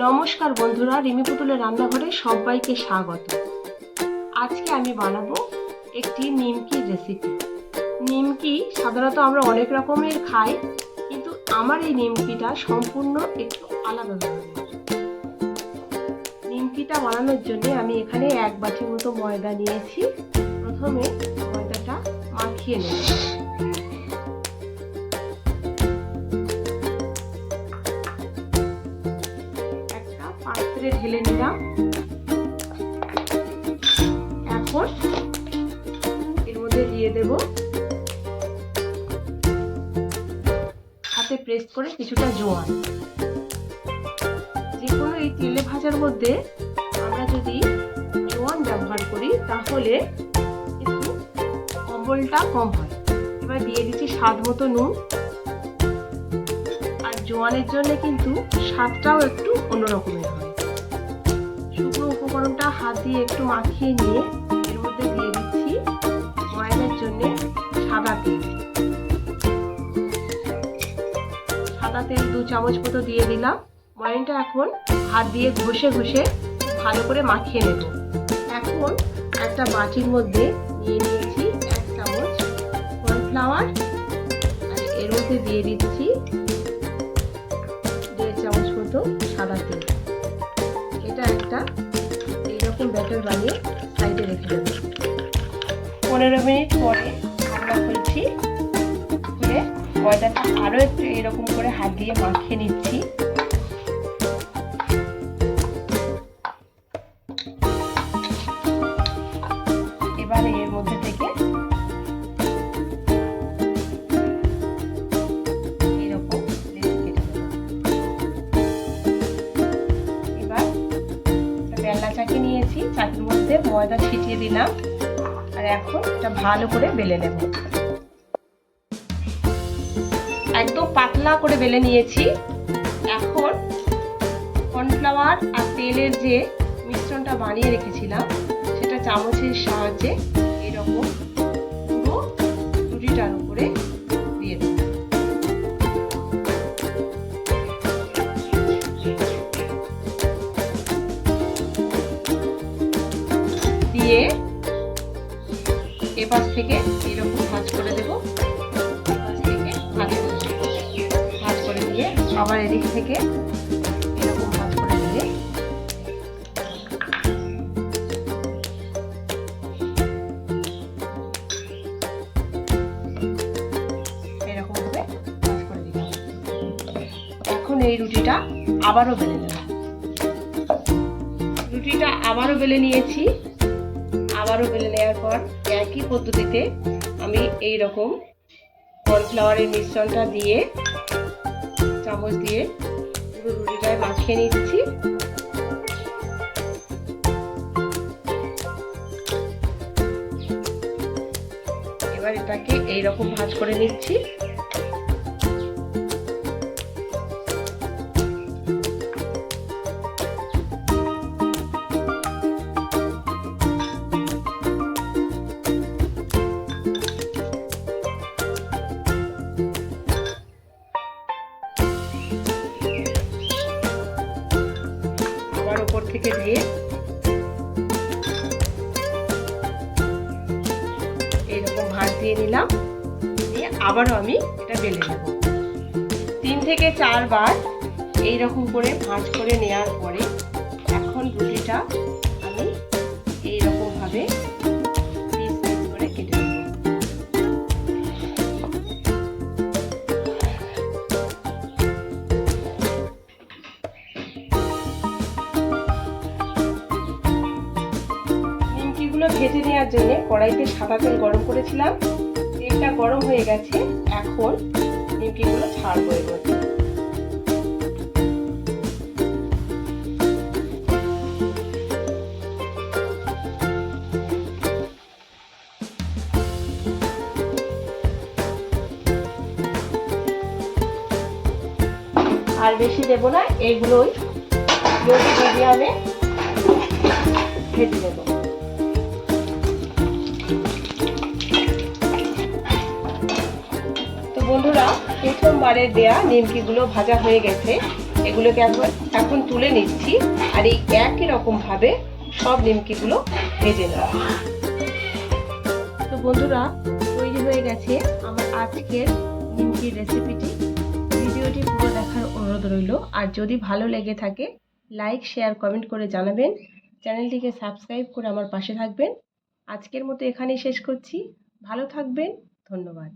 নমস্কার বন্ধুরা, রিমি পুতুলের রান্নাঘরে সবাইকে স্বাগত। আজকে আমি বানাবো একটি নিমকি রেসিপি। নিমকি সাধারণত আমরা অনেক রকমের খাই, কিন্তু আমার এই নিমকিটা সম্পূর্ণ একটু আলাদা ধরনের। নিমকিটা বানানোর জন্য আমি এখানে 1 বাটি মতো ময়দা নিয়েছি। প্রথমে ময়দাটা মাখিয়ে নেব। পাত্রে ঢেলে নিলাম। এখন এর মধ্যে দিয়ে দেব হাতে প্রেস করে কিছুটা জোয়ান। যে কোনো এই তেলে ভাজার মধ্যে আমরা যদি জোয়ান ব্যবহার করি তাহলে একটু অম্বলটা কম হয়। এবার দিয়ে দিচ্ছি স্বাদ মতো নুন। আর জোয়ানের জন্য কিন্তু স্বাদটাও একটু অন্যরকমের হয়। শুকনো উপকরণটা হাত দিয়ে একটু মাখিয়ে নিয়ে এর মধ্যে দিয়ে দিচ্ছি ময়ানের জন্য সাদা তেল। সাদা তেল 2 চামচ মতো দিয়ে দিলাম। ময়ানটা এখন হাত দিয়ে ঘষে ঘষে ভালো করে মাখিয়ে নেব। এখন একটা বাটির মধ্যে নিয়ে নিয়েছি 1 চামচ কর্নফ্লাওয়ার, আর এর মধ্যে দিয়ে দিচ্ছি 1.5 চামচ মতো সাদা তেল। এটা একটা এইরকম ব্যাটার বানিয়ে সাইডে রেখে দেবো। 15 মিনিট পরে ঠান্ডা করছি, করে ময়দাটা আরও একটু এরকম করে হাত দিয়ে মাখিয়ে নিচ্ছি। এবারে এর মধ্যে থেকে এরকম লেচি কেটে দেবো। এবার বেলনা চাকি নিয়েছি, চাকির মধ্যে ময়দা ছিটিয়ে দিলাম, আর এখন এটা ভালো করে বেলে নেব। একদম পাতলা করে বেলে নিয়েছি। এখন কর্নফ্লাওয়ার আর তেলের যে মিশ্রণটা বানিয়ে রেখেছিলাম সেটা চামচের সাহায্যে এরকম পুরো রুটিটার উপরে দিয়ে দেব। দিয়ে এপাশ থেকে এরকম ভাঁজ করে দেব, এপাশ থেকে ভাঁজ করে দেব। ভাঁজ করে দিয়ে আবার এদিক থেকে এরকম ভাঁজ করে দিয়ে এরকম ভাবে ভাঁজ করে দিলাম। এখন এই রুটিটা আবারও বেলে নেব। রুটিটা আবারও বেলে নিয়েছি। আবারও বেলে নেওয়ার পর একই পদ্ধতিতে আমি এই রকম কর্নফ্লাওয়ারের মিশ্রণটা দিয়ে চামচ দিয়ে পুরো রুটিটায় মাখিয়ে নিচ্ছি। এবার এটাকে এইরকম ভাঁজ করে নিচ্ছি। উপর থেকে দিয়ে এইরকম ভাঁজ দিয়ে নিলাম। দিয়ে আবারও আমি এটা বেলে নেব। 3 থেকে 4 বার এইরকম করে ভাঁজ করে নেওয়ার পরে এখন রুটিটা আমি এইরকম ভাবে পিস পিস করে কেটে নেব। ভেজে নেওয়ার জন্য কড়াইতে সাদা তেল গরম করেছিলাম। তেলটা গরম হয়ে গেছে। এখন নিমকিগুলো ছাড়বো এর মধ্যে। আর বেশি দেব না, এইগুলোই মিডিয়ামে ভেজে নেব। বন্ধুরা, প্রথমবারে দেয়া নিমকিগুলো ভাজা হয়ে গেছে। এগুলোকে এখন তুলে নিচ্ছি আর এই একই রকমভাবে সব নিমকিগুলো ভেজে নেব। তো বন্ধুরা, তৈরি হয়ে গেছে আমার আজকের নিমকির রেসিপিটি। ভিডিওটি পুরো দেখার অনুরোধ রইল। আর যদি ভালো লেগে থাকে লাইক, শেয়ার, কমেন্ট করে জানাবেন। চ্যানেলটিকে সাবস্ক্রাইব করে আমার পাশে থাকবেন। আজকের মতো এখানেই শেষ করছি। ভালো থাকবেন। ধন্যবাদ।